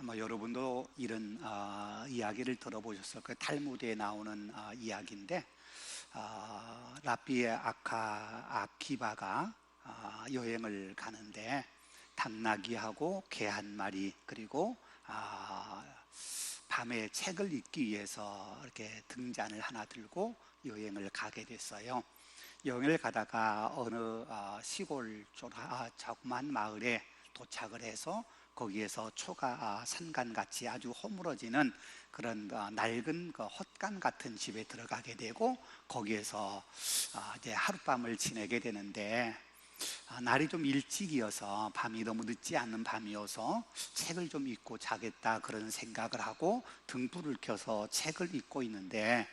아마 여러분도 이런 이야기를 들어보셨을 거예요. 탈무드에 나오는 이야기인데, 랍비의 아키바가 여행을 가는데 당나귀하고 개 한 마리, 그리고 밤에 책을 읽기 위해서 이렇게 등잔을 하나 들고 여행을 가게 됐어요. 여행을 가다가 어느 시골 자그마한 마을에 도착을 해서 거기에서 초가 산간같이 아주 허물어지는 그런 낡은 헛간 같은 집에 들어가게 되고, 거기에서 이제 하룻밤을 지내게 되는데, 날이 좀 일찍이어서, 밤이 너무 늦지 않는 밤이어서 책을 좀 읽고 자겠다 그런 생각을 하고 등불을 켜서 책을 읽고 있는데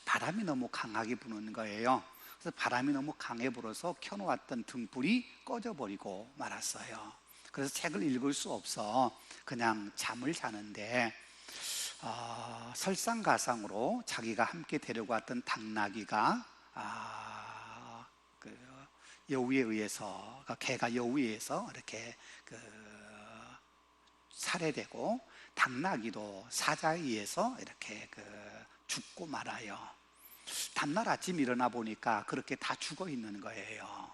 바람이 너무 강하게 부는 거예요. 그래서 바람이 너무 강해 불어서 켜놓았던 등불이 꺼져버리고 말았어요. 그래서 책을 읽을 수 없어 그냥 잠을 자는데, 설상가상으로 자기가 함께 데리고 왔던 당나귀가 여우에 의해서, 개가 여우에 의해서 이렇게 살해되고, 당나귀도 사자에 의해서 이렇게 죽고 말아요. 다음날 아침 일어나 보니까 그렇게 다 죽어 있는 거예요.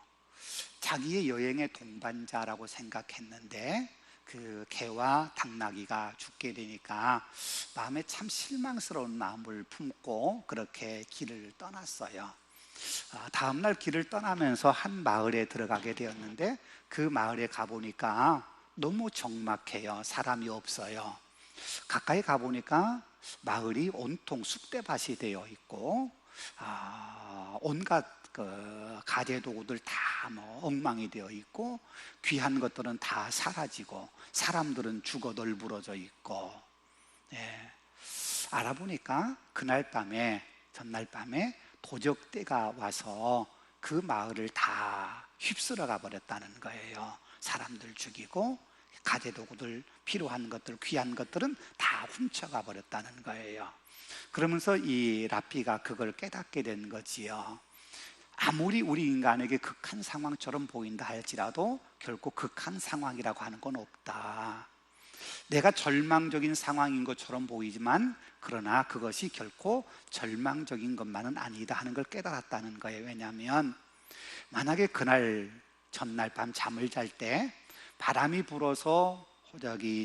자기의 여행의 동반자라고 생각했는데 그 개와 당나귀가 죽게 되니까 마음에 참 실망스러운 마음을 품고 그렇게 길을 떠났어요. 다음날 길을 떠나면서 한 마을에 들어가게 되었는데, 그 마을에 가보니까 너무 적막해요. 사람이 없어요. 가까이 가보니까 마을이 온통 쑥대밭이 되어 있고, 온갖 가재도구들 다 엉망이 되어 있고, 귀한 것들은 다 사라지고 사람들은 죽어 널브러져 있고, 알아보니까 그날 밤에, 전날 밤에 도적대가 와서 그 마을을 다 휩쓸어 가버렸다는 거예요. 사람들 죽이고 가재도구들, 필요한 것들, 귀한 것들은 다 훔쳐가 버렸다는 거예요. 그러면서 이 랍비가 그걸 깨닫게 된 거지요. 아무리 우리 인간에게 극한 상황처럼 보인다 할지라도 결코 극한 상황이라고 하는 건 없다. 내가 절망적인 상황인 것처럼 보이지만 그러나 그것이 결코 절망적인 것만은 아니다 하는 걸 깨달았다는 거예요. 왜냐하면 만약에 그날 전날 밤 잠을 잘 때 바람이 불어서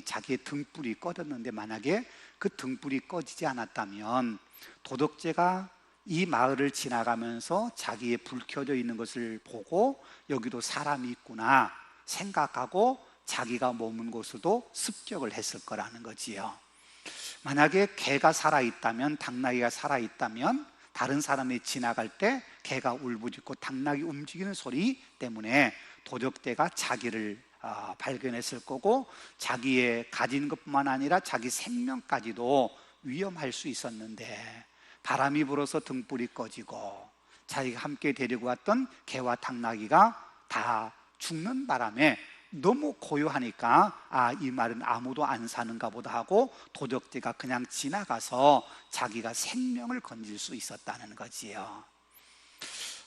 자기의 등불이 꺼졌는데, 만약에 그 등불이 꺼지지 않았다면 도덕제가 이 마을을 지나가면서 자기의 불 켜져 있는 것을 보고 여기도 사람이 있구나 생각하고 자기가 머문 곳으로도 습격을 했을 거라는 거지요. 만약에 개가 살아있다면, 당나귀가 살아있다면 다른 사람이 지나갈 때 개가 울부짖고 당나귀 움직이는 소리 때문에 도적대가 자기를 발견했을 거고, 자기의 가진 것뿐만 아니라 자기 생명까지도 위험할 수 있었는데, 바람이 불어서 등불이 꺼지고 자기가 함께 데리고 왔던 개와 당나귀가 다 죽는 바람에 너무 고요하니까 이 말은 아무도 안 사는가 보다 하고 도적대가 그냥 지나가서 자기가 생명을 건질 수 있었다는 거지요.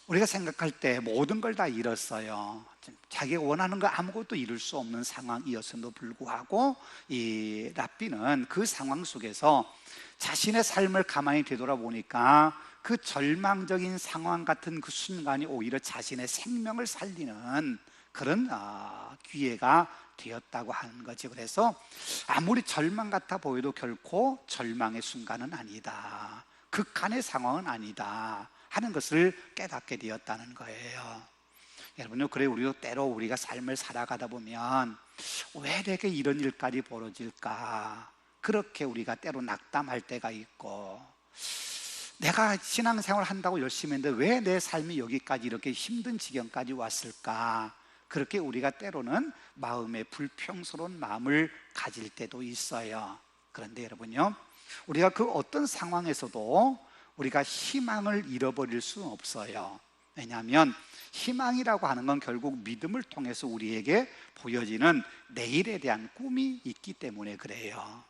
우리가 생각할 때 모든 걸 다 잃었어요. 자기가 원하는 거 아무것도 이룰 수 없는 상황이었음에도 불구하고 이 랍비는 그 상황 속에서 자신의 삶을 가만히 되돌아보니까 그 절망적인 상황 같은 그 순간이 오히려 자신의 생명을 살리는 그런 기회가 되었다고 하는 거지. 그래서 아무리 절망 같아 보여도 결코 절망의 순간은 아니다, 극한의 상황은 아니다 하는 것을 깨닫게 되었다는 거예요. 여러분요, 그래 우리도 때로 우리가 삶을 살아가다 보면 왜 내게 이런 일까지 벌어질까, 그렇게 우리가 때로 낙담할 때가 있고, 내가 신앙생활 한다고 열심히 했는데 왜 내 삶이 여기까지 이렇게 힘든 지경까지 왔을까, 그렇게 우리가 때로는 마음에 불평스러운 마음을 가질 때도 있어요. 그런데 여러분요, 우리가 그 어떤 상황에서도 우리가 희망을 잃어버릴 수는 없어요. 왜냐하면 희망이라고 하는 건 결국 믿음을 통해서 우리에게 보여지는 내일에 대한 꿈이 있기 때문에 그래요.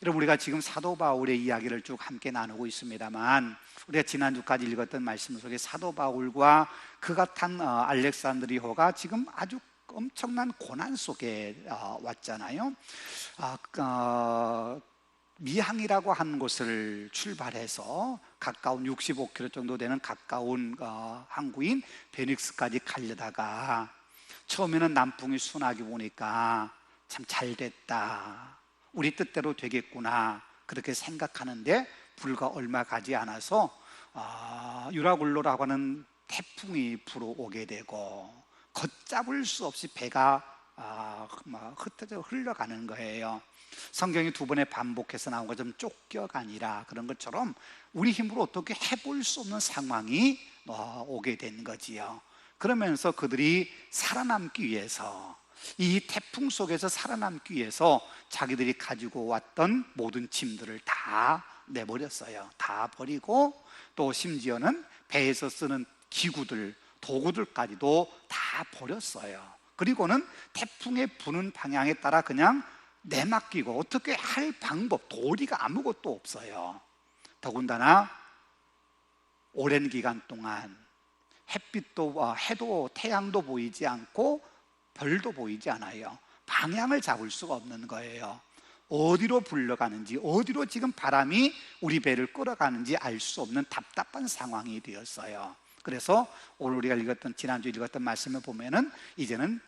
여러분, 우리가 지금 사도 바울의 이야기를 쭉 함께 나누고 있습니다만, 우리가 지난주까지 읽었던 말씀 속에 사도 바울과 그가 탄 알렉산드리호가 지금 아주 엄청난 고난 속에 왔잖아요. 미항이라고 하는 곳을 출발해서 가까운 65km 정도 되는 가까운 항구인 베닉스까지 가려다가 처음에는 남풍이 순하게 보니까 참 잘 됐다, 우리 뜻대로 되겠구나, 그렇게 생각하는데 불과 얼마 가지 않아서 유라굴로라고 하는 태풍이 불어오게 되고 걷잡을 수 없이 배가 흩어져 흘러가는 거예요. 성경이 두 번에 반복해서 나온 것처럼 쫓겨가니라, 그런 것처럼 우리 힘으로 어떻게 해볼 수 없는 상황이 오게 된 거지요. 그러면서 그들이 살아남기 위해서, 이 태풍 속에서 살아남기 위해서 자기들이 가지고 왔던 모든 짐들을 다 내버렸어요. 다 버리고 또 심지어는 배에서 쓰는 기구들, 도구들까지도 다 버렸어요. 그리고는 태풍의 부는 방향에 따라 그냥 내맡기고 어떻게 할 방법, 도리가 아무것도 없어요. 더군다나 오랜 기간 동안 햇빛도 해도 태양도 보이지 않고 별도 보이지 않아요. 방향을 잡을 수가 없는 거예요. 어디로 불러가는지, 어디로 지금 바람이 우리 배를 끌어가는지 알 수 없는 답답한 상황이 되었어요. 그래서 오늘 우리가 읽었던, 지난주 읽었던 말씀을 보면은 이제는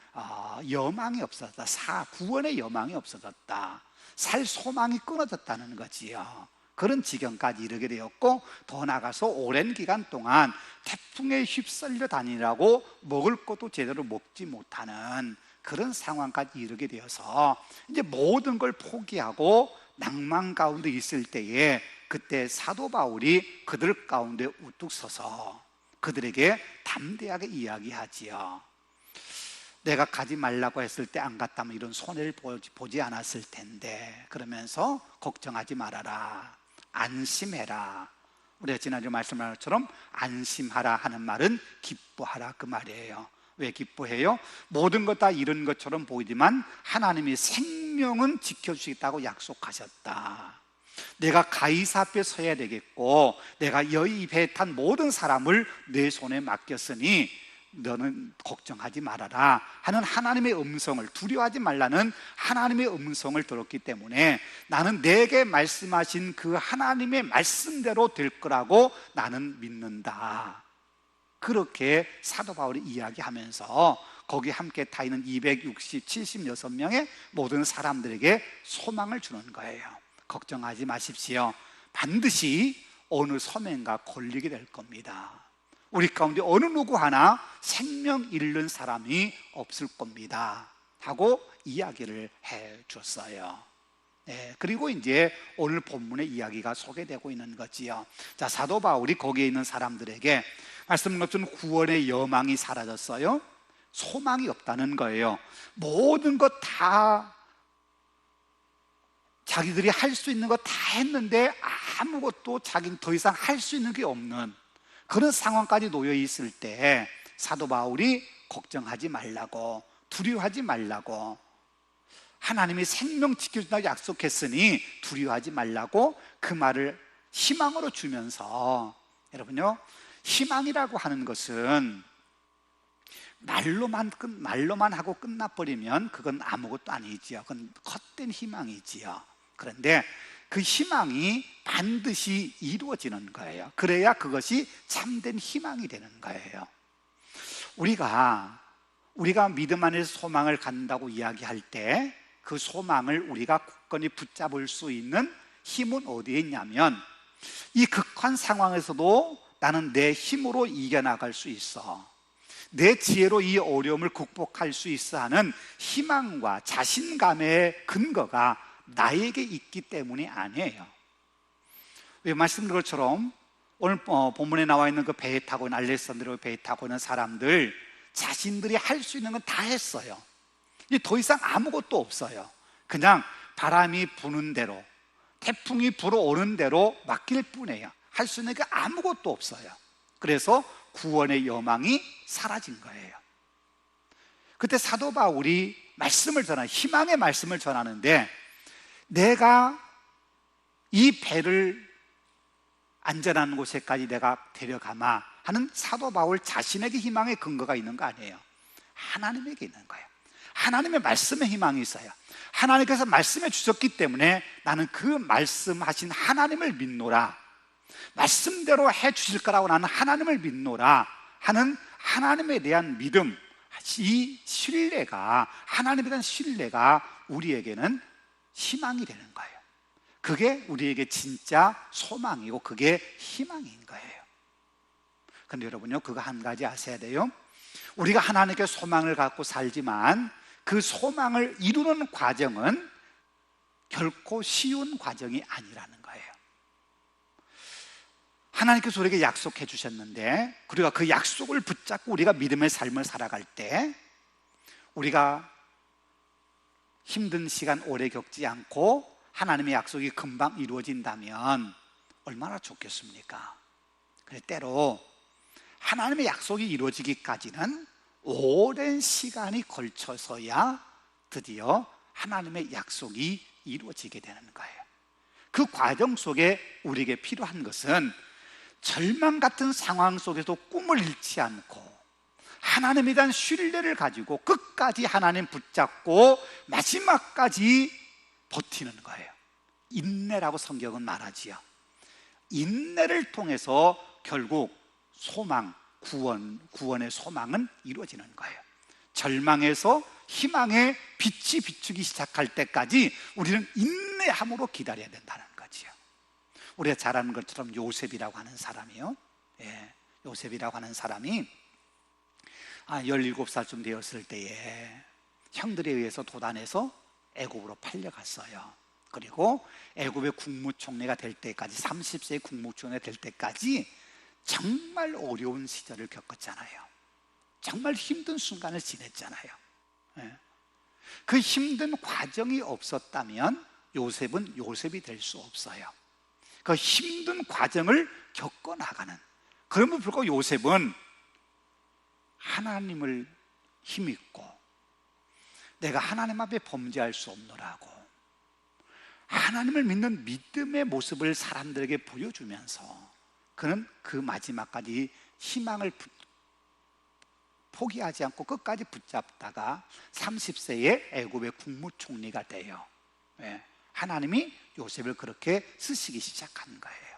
여망이 없어졌다, 구원의 여망이 없어졌다, 살 소망이 끊어졌다는 거지요. 그런 지경까지 이르게 되었고, 더 나아가서 오랜 기간 동안 태풍에 휩쓸려 다니라고 먹을 것도 제대로 먹지 못하는 그런 상황까지 이르게 되어서 이제 모든 걸 포기하고 낭만 가운데 있을 때에, 그때 사도 바울이 그들 가운데 우뚝 서서 그들에게 담대하게 이야기하지요. 내가 가지 말라고 했을 때 안 갔다면 이런 손해를 보지 않았을 텐데, 그러면서 걱정하지 말아라, 안심해라. 우리가 지난주 말씀한 것처럼 안심하라 하는 말은 기뻐하라, 그 말이에요. 왜 기뻐해요? 모든 것 다 잃은 것처럼 보이지만 하나님이 생명은 지켜주시겠다고 약속하셨다. 내가 가이사 앞에 서야 되겠고, 내가 여의 배에 탄 모든 사람을 내 손에 맡겼으니 너는 걱정하지 말아라 하는 하나님의 음성을, 두려워하지 말라는 하나님의 음성을 들었기 때문에 나는 내게 말씀하신 그 하나님의 말씀대로 될 거라고 나는 믿는다. 그렇게 사도 바울이 이야기하면서 거기 함께 타 있는 76명의 모든 사람들에게 소망을 주는 거예요. 걱정하지 마십시오. 반드시 어느 소명과 걸리게 될 겁니다. 우리 가운데 어느 누구 하나 생명 잃는 사람이 없을 겁니다 하고 이야기를 해 줬어요. 네, 그리고 이제 오늘 본문의 이야기가 소개되고 있는 거지요. 자, 사도 바울이 거기에 있는 사람들에게 말씀한 것처럼 구원의 여망이 사라졌어요. 소망이 없다는 거예요. 모든 것 다 자기들이 할 수 있는 거 다 했는데 아무것도 자기는 더 이상 할 수 있는 게 없는 그런 상황까지 놓여 있을 때 사도 바울이 걱정하지 말라고, 두려워하지 말라고, 하나님이 생명 지켜준다고 약속했으니 두려워하지 말라고 그 말을 희망으로 주면서, 여러분요, 희망이라고 하는 것은 말로만 하고 끝나버리면 그건 아무것도 아니지요. 그건 헛된 희망이지요. 그런데 그 희망이 반드시 이루어지는 거예요. 그래야 그것이 참된 희망이 되는 거예요. 우리가 믿음 안에서 소망을 갖는다고 이야기할 때 그 소망을 우리가 굳건히 붙잡을 수 있는 힘은 어디에 있냐면, 이 극한 상황에서도 나는 내 힘으로 이겨나갈 수 있어, 내 지혜로 이 어려움을 극복할 수 있어 하는 희망과 자신감의 근거가 나에게 있기 때문이 아니에요. 왜 말씀드린 것처럼 오늘 본문에 나와 있는 그 배에 타고 있는 알렉산드리아 배에 타고 있는 사람들 자신들이 할 수 있는 건 다 했어요. 이제 더 이상 아무것도 없어요. 그냥 바람이 부는 대로, 태풍이 불어오는 대로 맡길 뿐이에요. 할 수 있는 게 아무것도 없어요. 그래서 구원의 여망이 사라진 거예요. 그때 사도 바울이 말씀을 희망의 말씀을 전하는데, 내가 이 배를 안전한 곳에까지 내가 데려가마 하는 사도 바울 자신에게 희망의 근거가 있는 거 아니에요. 하나님에게 있는 거예요. 하나님의 말씀에 희망이 있어요. 하나님께서 말씀해 주셨기 때문에 나는 그 말씀하신 하나님을 믿노라, 말씀대로 해 주실 거라고 나는 하나님을 믿노라 하는 하나님에 대한 믿음, 이 신뢰가, 하나님에 대한 신뢰가 우리에게는 희망이 되는 거예요. 그게 우리에게 진짜 소망이고 그게 희망인 거예요. 근데 여러분요, 그거 한 가지 아셔야 돼요. 우리가 하나님께 소망을 갖고 살지만 그 소망을 이루는 과정은 결코 쉬운 과정이 아니라는 거예요. 하나님께서 우리에게 약속해 주셨는데 우리가 그 약속을 붙잡고 우리가 믿음의 삶을 살아갈 때 우리가 힘든 시간 오래 겪지 않고 하나님의 약속이 금방 이루어진다면 얼마나 좋겠습니까? 그래, 때로 하나님의 약속이 이루어지기까지는 오랜 시간이 걸쳐서야 드디어 하나님의 약속이 이루어지게 되는 거예요. 그 과정 속에 우리에게 필요한 것은 절망 같은 상황 속에서 꿈을 잃지 않고 하나님에 대한 신뢰를 가지고 끝까지 하나님 붙잡고 마지막까지 버티는 거예요. 인내라고 성경은 말하지요. 인내를 통해서 결국 소망, 구원의 소망은 이루어지는 거예요. 절망에서 희망의 빛이 비추기 시작할 때까지 우리는 인내함으로 기다려야 된다는 거지요. 우리가 잘 아는 것처럼 요셉이라고 하는 사람이요, 요셉이라고 하는 사람이 17살쯤 되었을 때에 형들에 의해서 도단해서 애굽으로 팔려갔어요. 그리고 애굽의 국무총리가 될 때까지, 30세의 국무총리가 될 때까지 정말 어려운 시절을 겪었잖아요. 정말 힘든 순간을 지냈잖아요. 그 힘든 과정이 없었다면 요셉은 요셉이 될 수 없어요. 그 힘든 과정을 겪어나가는, 그럼에도 불구하고 요셉은 하나님을 힘입고 내가 하나님 앞에 범죄할 수 없노라고 하나님을 믿는 믿음의 모습을 사람들에게 보여주면서 그는 그 마지막까지 희망을 포기하지 않고 끝까지 붙잡다가 30세에 애굽의 국무총리가 돼요. 하나님이 요셉을 그렇게 쓰시기 시작한 거예요.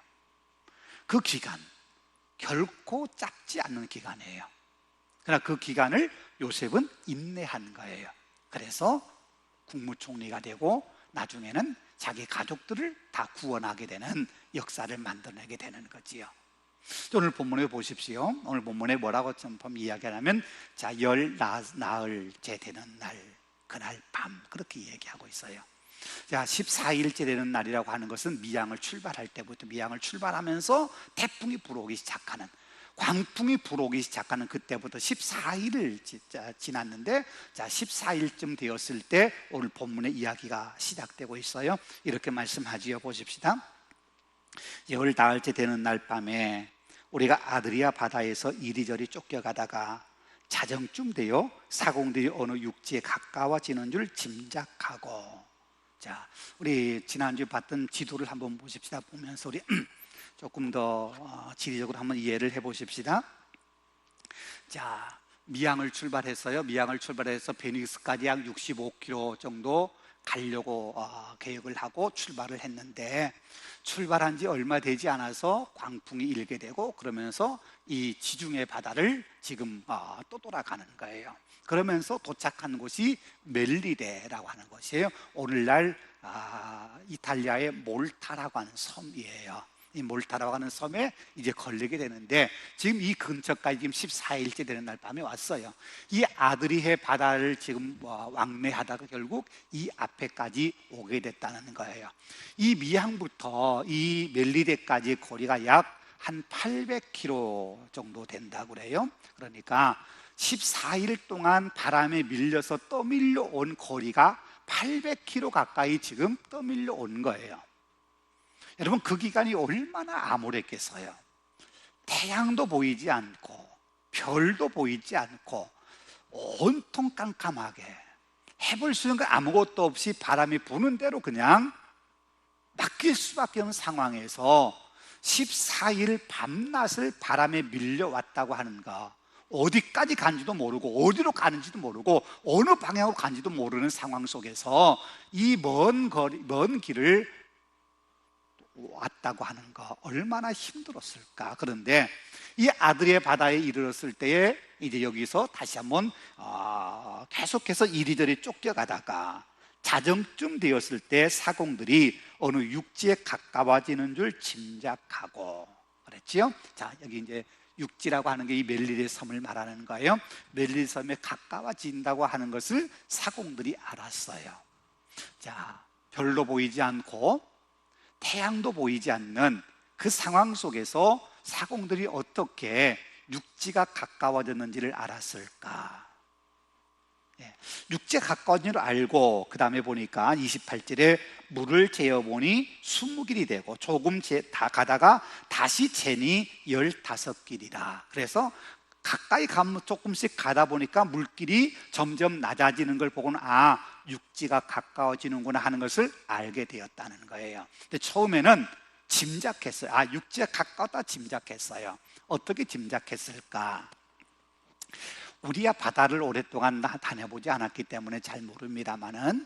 그 기간 결코 짧지 않는 기간이에요. 그러나 그 기간을 요셉은 인내한 거예요. 그래서 국무총리가 되고 나중에는 자기 가족들을 다 구원하게 되는 역사를 만들어내게 되는 거지요. 오늘 본문에 보십시오. 오늘 본문에 뭐라고 좀 이야기하냐면, 자, 열 나흘째 되는 날, 그날 밤, 그렇게 얘기하고 있어요. 자, 14일째 되는 날이라고 하는 것은 미양을 출발할 때부터, 미양을 출발하면서 태풍이 불어오기 시작하는, 광풍이 불어오기 시작하는 그때부터 14일을 지났는데, 자, 14일쯤 되었을 때 오늘 본문의 이야기가 시작되고 있어요. 이렇게 말씀하지요. 보십시다. 열 나흘째 되는 날 밤에 우리가 아드리아 바다에서 이리저리 쫓겨가다가 자정쯤 되어 사공들이 어느 육지에 가까워지는 줄 짐작하고, 자, 우리 지난주에 봤던 지도를 한번 보십시다. 보면서 우리 조금 더 지리적으로 한번 이해를 해보십시다. 자, 미양을 출발했어요. 미양을 출발해서 베니스까지 약 65km 정도 가려고 계획을 하고 출발을 했는데, 출발한 지 얼마 되지 않아서 광풍이 일게 되고, 그러면서 이 지중해 바다를 지금 또 돌아가는 거예요. 그러면서 도착한 곳이 멜리데라고 하는 곳이에요. 오늘날 이탈리아의 몰타라고 하는 섬이에요. 이 몰타라고 하는 섬에 이제 걸리게 되는데, 지금 이 근처까지 지금 14일째 되는 날 밤에 왔어요. 이 아드리해 바다를 지금 왕래하다가 결국 이 앞에까지 오게 됐다는 거예요. 이 미항부터 이 멜리데까지 거리가 약 한 800km 정도 된다고 그래요. 그러니까 14일 동안 바람에 밀려서 떠밀려 온 거리가 800km 가까이 지금 떠밀려 온 거예요. 여러분, 그 기간이 얼마나 암울했겠어요. 태양도 보이지 않고 별도 보이지 않고 온통 깜깜하게 해볼 수 있는 거 아무것도 없이 바람이 부는 대로 그냥 맡길 수밖에 없는 상황에서 14일 밤낮을 바람에 밀려왔다고 하는 거 어디까지 간지도 모르고 어디로 가는지도 모르고 어느 방향으로 간지도 모르는 상황 속에서 이 먼 길을 왔다고 하는 거 얼마나 힘들었을까. 그런데 이 아드리의 바다에 이르렀을 때에 이제 여기서 다시 한번 계속해서 이리저리 쫓겨가다가 자정쯤 되었을 때 사공들이 어느 육지에 가까워지는 줄 짐작하고 그랬지요. 자, 여기 이제 육지라고 하는 게 이 멜리데 섬을 말하는 거예요. 멜리데 섬에 가까워진다고 하는 것을 사공들이 알았어요. 자, 별도 보이지 않고 태양도 보이지 않는 그 상황 속에서 사공들이 어떻게 육지가 가까워졌는지를 알았을까? 육지에 가까워진 줄 알고 그 다음에 보니까 28절에 물을 재어보니 20길이 되고 조금 다 가다가 다시 재니 15길이라. 그래서 가까이 가면 조금씩 가다 보니까 물길이 점점 낮아지는 걸 보고는 육지가 가까워지는구나 하는 것을 알게 되었다는 거예요. 근데 처음에는 짐작했어요. 육지가 가까웠다 짐작했어요. 어떻게 짐작했을까? 우리야 바다를 오랫동안 다녀보지 않았기 때문에 잘 모릅니다만은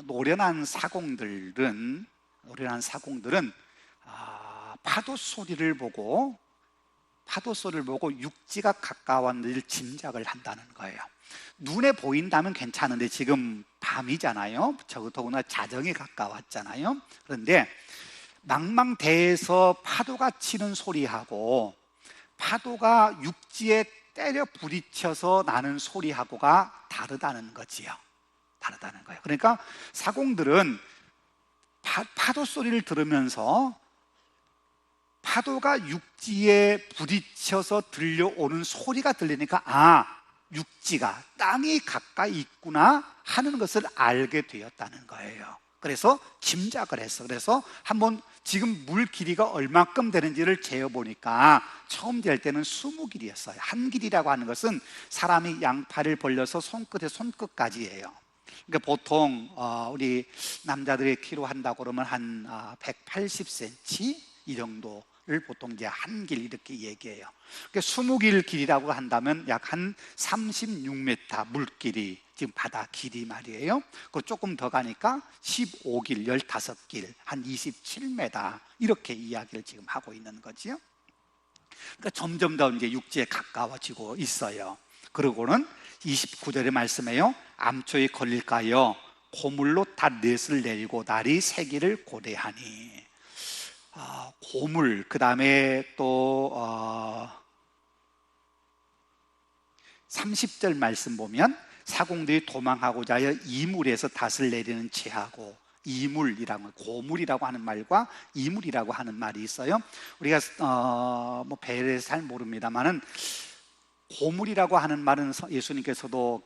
노련한 사공들은 파도 소리를 보고 육지가 가까웠는지를 짐작을 한다는 거예요. 눈에 보인다면 괜찮은데 지금 밤이잖아요. 더구나 자정에 가까웠잖아요. 그런데 망망대해에서 파도가 치는 소리하고 파도가 육지에 때려 부딪혀서 나는 소리하고가 다르다는 거지요. 다르다는 거예요. 그러니까 사공들은 파도 소리를 들으면서 파도가 육지에 부딪혀서 들려오는 소리가 들리니까 육지가 땅이 가까이 있구나 하는 것을 알게 되었다는 거예요. 그래서 짐작을 했어. 그래서 한번 지금 물 길이가 얼마큼 되는지를 재어보니까 처음 될 때는 20길이었어요. 한 길이라고 하는 것은 사람이 양팔을 벌려서 손끝에 손끝까지예요. 그러니까 보통 우리 남자들의 키로 한다고 그러면 한 180cm 이 정도를 보통 이제 한 길 이렇게 얘기해요. 그러니까 20길 길이라고 한다면 약 한 36m 물길이 지금 바다 길이 말이에요. 그리고 조금 더 가니까 15길, 15길, 한 27m 이렇게 이야기를 지금 하고 있는 거지요. 그러니까 점점 더 이제 육지에 가까워지고 있어요. 그러고는 29절의 말씀에요. 암초에 걸릴까요? 고물로 다 넷을 내리고 날이 새기를 고대하니. 고물, 그 다음에 또 30절 말씀 보면 사공들이 도망하고자 하여 이물에서 닷을 내리는 체하고, 이물이라고, 고물이라고 하는 말과 이물이라고 하는 말이 있어요. 우리가 뭐 배를 잘 모릅니다만은 고물이라고 하는 말은 예수님께서도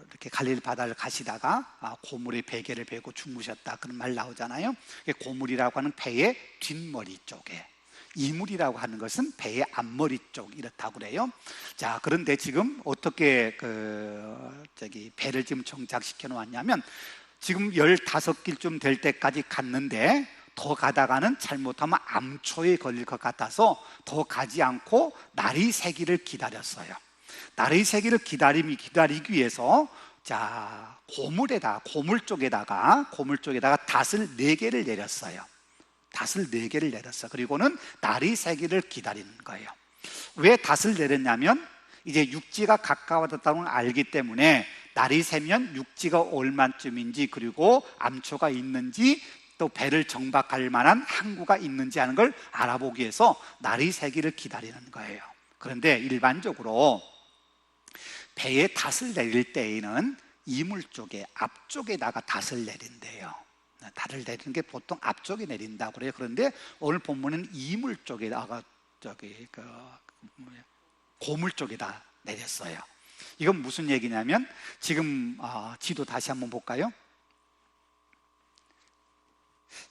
이렇게 갈릴리 바다를 가시다가 고물의 베개를 베고 주무셨다 그런 말 나오잖아요. 고물이라고 하는 배의 뒷머리 쪽에, 이물이라고 하는 것은 배의 앞머리 쪽 이렇다고 그래요. 자, 그런데 지금 어떻게 배를 지금 정착시켜 놓았냐면 지금 15길쯤 될 때까지 갔는데 더 가다가는 잘못하면 암초에 걸릴 것 같아서 더 가지 않고 날이 새기를 기다렸어요. 날이 새기를 기다리기 위해서 자, 고물 쪽에다가 닷을 4개를 내렸어요. 닷을 4개를 내렸어. 그리고는 날이 새기를 기다리는 거예요. 왜 닷을 내렸냐면 이제 육지가 가까워졌다는 걸 알기 때문에 날이 새면 육지가 얼마쯤인지, 그리고 암초가 있는지, 또 배를 정박할 만한 항구가 있는지 하는 걸 알아보기 위해서 날이 새기를 기다리는 거예요. 그런데 일반적으로 배에 닷을 내릴 때에는 이물 쪽에, 앞쪽에다가 닷을 내린대요. 닷을 내리는 게 보통 앞쪽에 내린다고 그래요. 그런데 오늘 본문은 이물 쪽에다가 고물 쪽에다 내렸어요. 이건 무슨 얘기냐면 지금 지도 다시 한번 볼까요?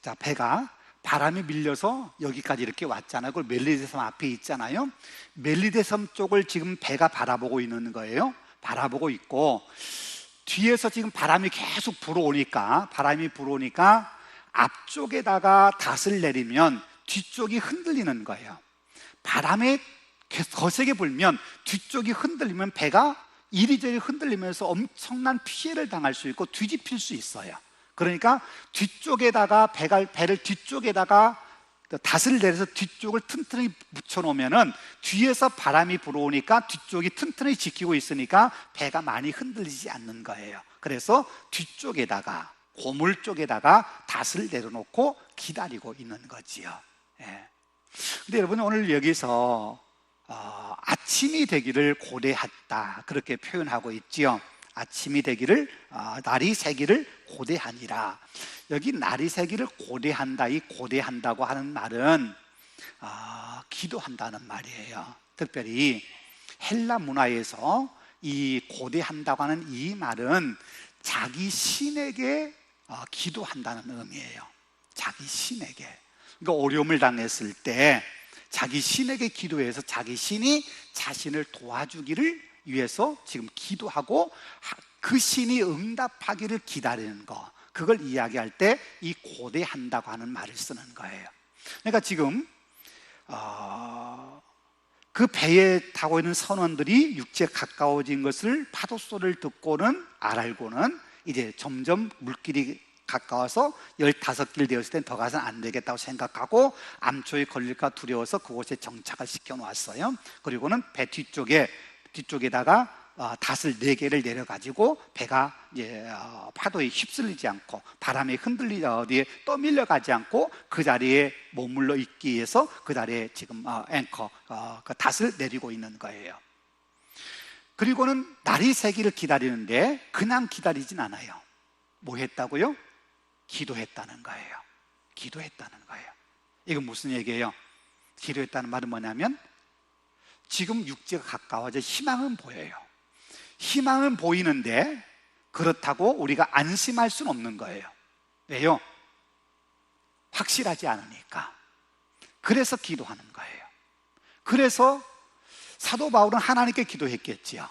자, 배가 바람이 밀려서 여기까지 이렇게 왔잖아요. 그걸 멜리데 섬 앞에 있잖아요. 멜리데 섬 쪽을 지금 배가 바라보고 있는 거예요. 바라보고 있고, 뒤에서 지금 바람이 계속 불어오니까 앞쪽에다가 닷을 내리면 뒤쪽이 흔들리는 거예요. 바람에 거세게 불면 뒤쪽이 흔들리면 배가 이리저리 흔들리면서 엄청난 피해를 당할 수 있고 뒤집힐 수 있어요. 그러니까 뒤쪽에다가 배를 뒤쪽에다가 닷을 내려서 뒤쪽을 튼튼히 붙여놓으면은 뒤에서 바람이 불어오니까 뒤쪽이 튼튼히 지키고 있으니까 배가 많이 흔들리지 않는 거예요. 그래서 뒤쪽에다가 고물 쪽에다가 닷을 내려놓고 기다리고 있는 거지요. 예. 근데 여러분 오늘 여기서 아침이 되기를 고대했다 그렇게 표현하고 있지요. 아침이 되기를 날이 새기를 고대하니라. 여기 날이 새기를 고대한다, 이 고대한다고 하는 말은 기도한다는 말이에요. 특별히 헬라 문화에서 이 고대한다고 하는 이 말은 자기 신에게 기도한다는 의미예요. 자기 신에게. 그러니까 어려움을 당했을 때 자기 신에게 기도해서 자기 신이 자신을 도와주기를 위해서 지금 기도하고 그 신이 응답하기를 기다리는 거, 그걸 이야기할 때 이 고대한다고 하는 말을 쓰는 거예요. 그러니까 지금 그 배에 타고 있는 선원들이 육지에 가까워진 것을 파도 소리를 듣고는 알고는 이제 점점 물길이 가까워서 15길 되었을 땐 더 가서는 안 되겠다고 생각하고 암초에 걸릴까 두려워서 그곳에 정착을 시켜 놓았어요. 그리고는 배 뒤쪽에다가 닷을 4개를 내려가지고 배가 이제 파도에 휩쓸리지 않고 바람에 어디에 떠밀려 가지 않고 그 자리에 머물러 있기 위해서 그 자리에 지금 앵커 그 닷을 내리고 있는 거예요. 그리고는 날이 새기를 기다리는데 그냥 기다리진 않아요. 뭐 했다고요? 기도했다는 거예요. 기도했다는 거예요. 이건 무슨 얘기예요? 기도했다는 말은 뭐냐면 지금 육지가 가까워져 희망은 보여요. 희망은 보이는데 그렇다고 우리가 안심할 수는 없는 거예요. 왜요? 확실하지 않으니까. 그래서 기도하는 거예요. 그래서 사도 바울은 하나님께 기도했겠지요.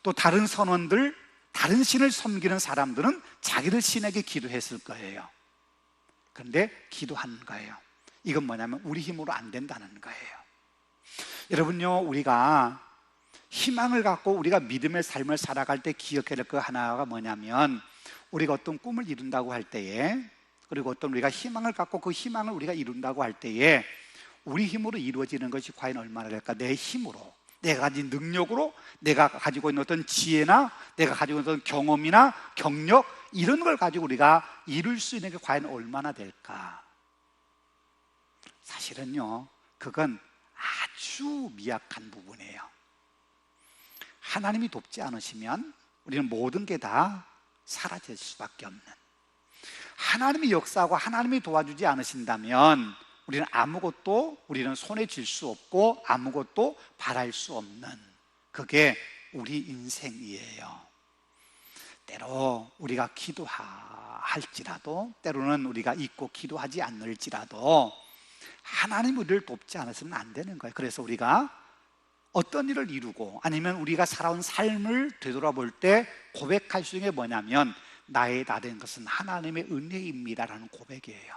또 다른 선원들, 다른 신을 섬기는 사람들은 자기들 신에게 기도했을 거예요. 그런데 기도하는 거예요. 이건 뭐냐면 우리 힘으로 안 된다는 거예요. 여러분요, 우리가 희망을 갖고 우리가 믿음의 삶을 살아갈 때 기억해야 될 그 하나가 뭐냐면 우리가 어떤 꿈을 이룬다고 할 때에, 그리고 어떤 우리가 희망을 갖고 그 희망을 우리가 이룬다고 할 때에 우리 힘으로 이루어지는 것이 과연 얼마나 될까? 내 힘으로, 내가 가진 능력으로, 내가 가지고 있는 어떤 지혜나 내가 가지고 있는 어떤 경험이나 경력, 이런 걸 가지고 우리가 이룰 수 있는 게 과연 얼마나 될까? 사실은요, 그건 아주 미약한 부분이에요. 하나님이 돕지 않으시면 우리는 모든 게 다 사라질 수밖에 없는, 하나님이 역사하고 하나님이 도와주지 않으신다면 우리는 손에 쥘 수 없고 아무것도 바랄 수 없는, 그게 우리 인생이에요. 때로 우리가 기도할지라도, 때로는 우리가 잊고 기도하지 않을지라도 하나님 우리를 돕지 않으시면 안 되는 거예요. 그래서 우리가 어떤 일을 이루고 아니면 우리가 살아온 삶을 되돌아볼 때 고백할 수 있는 게 뭐냐면 나의 다 된 것은 하나님의 은혜입니다라는 고백이에요.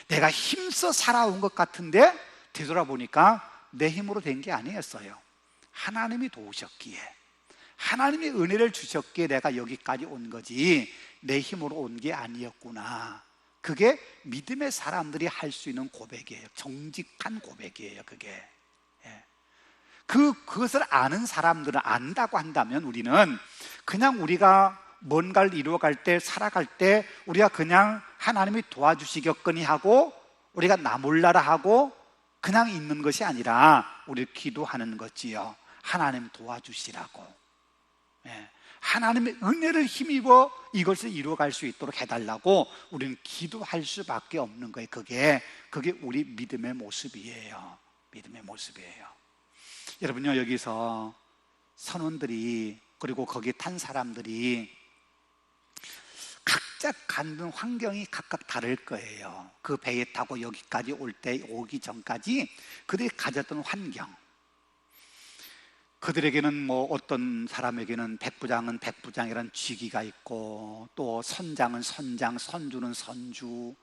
내가 힘써 살아온 것 같은데 되돌아보니까 내 힘으로 된 게 아니었어요. 하나님이 도우셨기에, 하나님이 은혜를 주셨기에 내가 여기까지 온 거지 내 힘으로 온 게 아니었구나. 그게 믿음의 사람들이 할 수 있는 고백이에요. 정직한 고백이에요. 그게. 그것을 아는 사람들은 안다고 한다면 우리는 그냥 우리가 뭔가를 이루어갈 때, 살아갈 때 우리가 그냥 하나님이 도와주시겠거니 하고 우리가 나 몰라라 하고 그냥 있는 것이 아니라 우리 기도하는 거지요. 하나님 도와주시라고, 하나님의 은혜를 힘입어 이것을 이루어갈 수 있도록 해달라고 우리는 기도할 수밖에 없는 거예요. 그게 우리 믿음의 모습이에요. 믿음의 모습이에요. 여러분요, 여기서 선원들이, 그리고 거기에 탄 사람들이 각자 갖는 환경이 각각 다를 거예요. 그 배에 타고 여기까지 오기 전까지 그들이 가졌던 환경, 그들에게는 뭐 어떤 사람에게는 백부장은 백부장이라는 직위가 있고, 또 선장은 선장, 선주는 선주,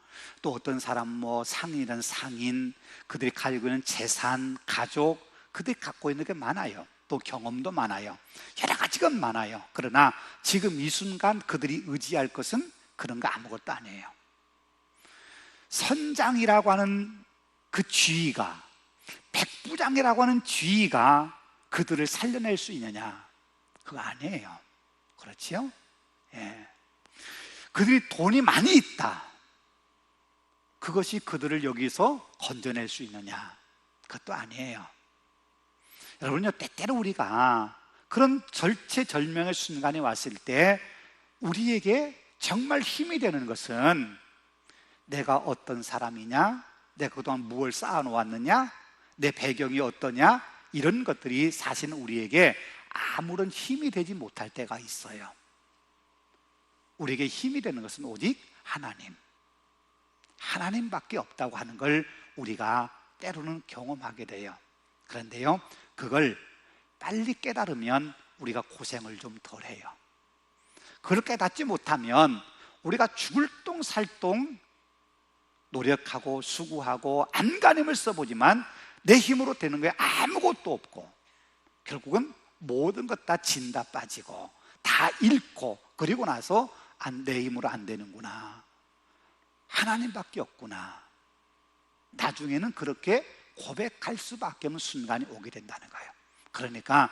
또 어떤 사람 뭐 상인이라는 상인, 그들이 가지고 있는 재산, 가족, 그들이 갖고 있는 게 많아요. 또 경험도 많아요. 여러 가지가 많아요. 그러나 지금 이 순간 그들이 의지할 것은 그런 거 아무것도 아니에요. 선장이라고 하는 그 지위가, 백부장이라고 하는 지위가 그들을 살려낼 수 있느냐? 그거 아니에요. 그렇지요? 예. 그들이 돈이 많이 있다, 그것이 그들을 여기서 건져낼 수 있느냐? 그것도 아니에요. 여러분요, 때때로 우리가 그런 절체절명의 순간이 왔을 때 우리에게 정말 힘이 되는 것은 내가 어떤 사람이냐, 내가 그동안 무엇을 쌓아놓았느냐, 내 배경이 어떠냐, 이런 것들이 사실은 우리에게 아무런 힘이 되지 못할 때가 있어요. 우리에게 힘이 되는 것은 오직 하나님밖에 없다고 하는 걸 우리가 때로는 경험하게 돼요. 그런데요, 그걸 빨리 깨달으면 우리가 고생을 좀 덜 해요. 그걸 깨닫지 못하면 우리가 죽을 똥 살 똥 노력하고 수고하고 안간힘을 써보지만 내 힘으로 되는 게 아무것도 없고, 결국은 모든 것 다 진다 빠지고 다 잃고, 그리고 나서 내 힘으로 안 되는구나, 하나님밖에 없구나, 나중에는 그렇게 고백할 수밖에 없는 순간이 오게 된다는 거예요. 그러니까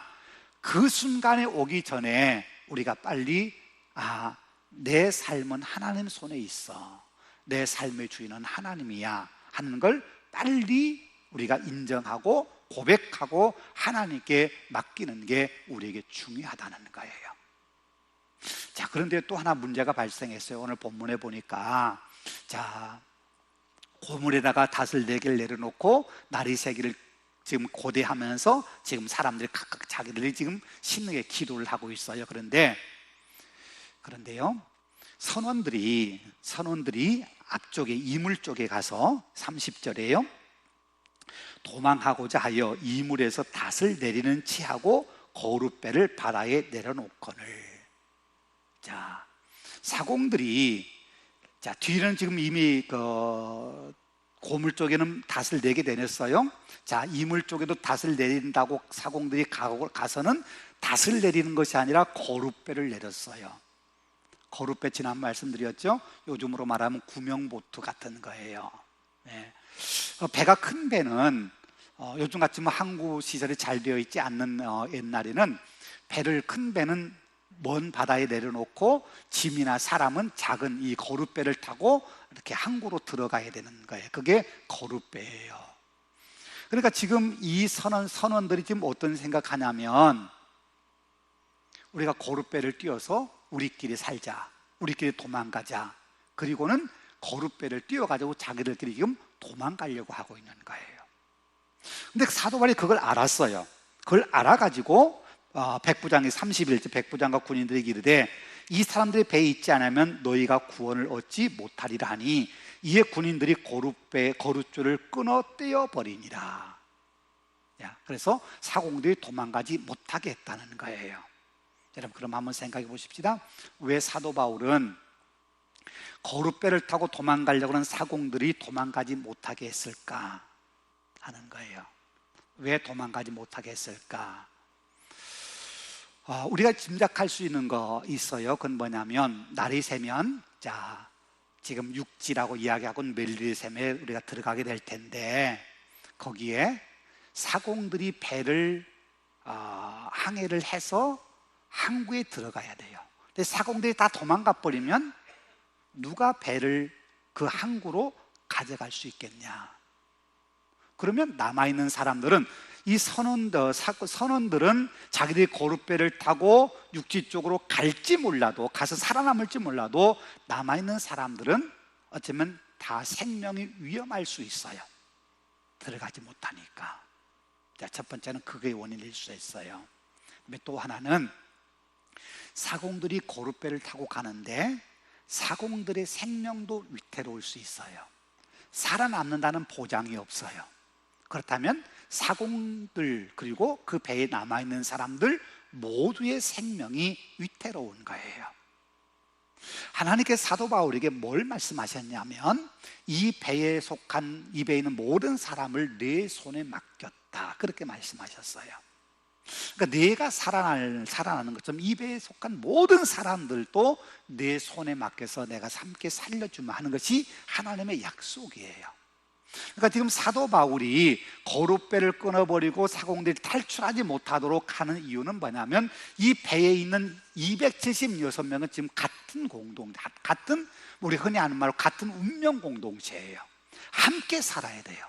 그 순간에 오기 전에 우리가 빨리 내 삶은 하나님 손에 있어, 내 삶의 주인은 하나님이야 하는 걸 빨리 우리가 인정하고 고백하고 하나님께 맡기는 게 우리에게 중요하다는 거예요. 자, 그런데 또 하나 문제가 발생했어요. 오늘 본문에 보니까, 자, 고물에다가 닷을 4개를 내려놓고 나리 3개를 지금 고대하면서 지금 사람들이 각각 자기들이 지금 신에게 기도를 하고 있어요. 그런데요, 선원들이 앞쪽에 이물 쪽에 가서 30절에요, 도망하고자 하여 이물에서 닷을 내리는 치하고 거룻배를 바다에 내려놓거늘. 자, 사공들이, 자, 뒤는 지금 이미 고물 쪽에는 닷을 4개 내렸어요. 자, 이물 쪽에도 닷을 내린다고 사공들이 가서는 닷을 내리는 것이 아니라 거룻배를 내렸어요. 거룻배 지난 말씀드렸죠? 요즘으로 말하면 구명보트 같은 거예요. 네. 배가 큰 배는 요즘같이 뭐 항구 시설이 잘 되어 있지 않는 옛날에는 큰 배는 먼 바다에 내려놓고 짐이나 사람은 작은 이 거룻배를 타고 이렇게 항구로 들어가야 되는 거예요. 그게 거룻배예요. 그러니까 지금 이 선원들이 지금 어떤 생각하냐면, 우리가 거룻배를 띄워서 우리끼리 살자, 우리끼리 도망가자, 그리고는 거룻배를 띄워가지고 자기들끼리 지금 도망가려고 하고 있는 거예요. 근데 사도 바울이 그걸 알았어요. 그걸 알아가지고 백부장이 31절 백부장과 군인들에게 이르되, 이 사람들이 배에 있지 않으면 너희가 구원을 얻지 못하리라 하니, 이에 군인들이 거룻줄을 끊어 떼어버리니라. 그래서 사공들이 도망가지 못하게 했다는 거예요. 여러분, 그럼 한번 생각해 보십시다. 왜 사도 바울은 거룻배를 타고 도망가려고 하는 사공들이 도망가지 못하게 했을까 하는 거예요. 왜 도망가지 못하게 했을까? 우리가 짐작할 수 있는 거 있어요. 그건 뭐냐면, 날이 새면, 자, 지금 육지라고 이야기하고 멜리셈에 우리가 들어가게 될 텐데, 거기에 사공들이 배를 항해를 해서 항구에 들어가야 돼요. 근데 사공들이 다 도망가 버리면 누가 배를 그 항구로 가져갈 수 있겠냐? 그러면 남아있는 사람들은, 이 선원들은 자기들이 거룻배를 타고 육지 쪽으로 갈지 몰라도, 가서 살아남을지 몰라도, 남아있는 사람들은 어쩌면 다 생명이 위험할 수 있어요. 들어가지 못하니까. 자, 첫 번째는 그게 원인일 수 있어요. 또 하나는, 사공들이 거룻배를 타고 가는데 사공들의 생명도 위태로울 수 있어요. 살아남는다는 보장이 없어요. 그렇다면 사공들 그리고 그 배에 남아있는 사람들 모두의 생명이 위태로운 거예요. 하나님께서 사도 바울에게 뭘 말씀하셨냐면 이 배에 속한 이 배에 있는 모든 사람을 내 손에 맡겼다, 그렇게 말씀하셨어요. 그러니까 내가 살아나는 것처럼 이 배에 속한 모든 사람들도 내 손에 맡겨서 내가 함께 살려주마 하는 것이 하나님의 약속이에요. 그러니까 지금 사도 바울이 거룻배를 끊어버리고 사공들이 탈출하지 못하도록 하는 이유는 뭐냐면 이 배에 있는 276명은 지금 같은 우리 흔히 하는 말로 같은 운명 공동체예요. 함께 살아야 돼요.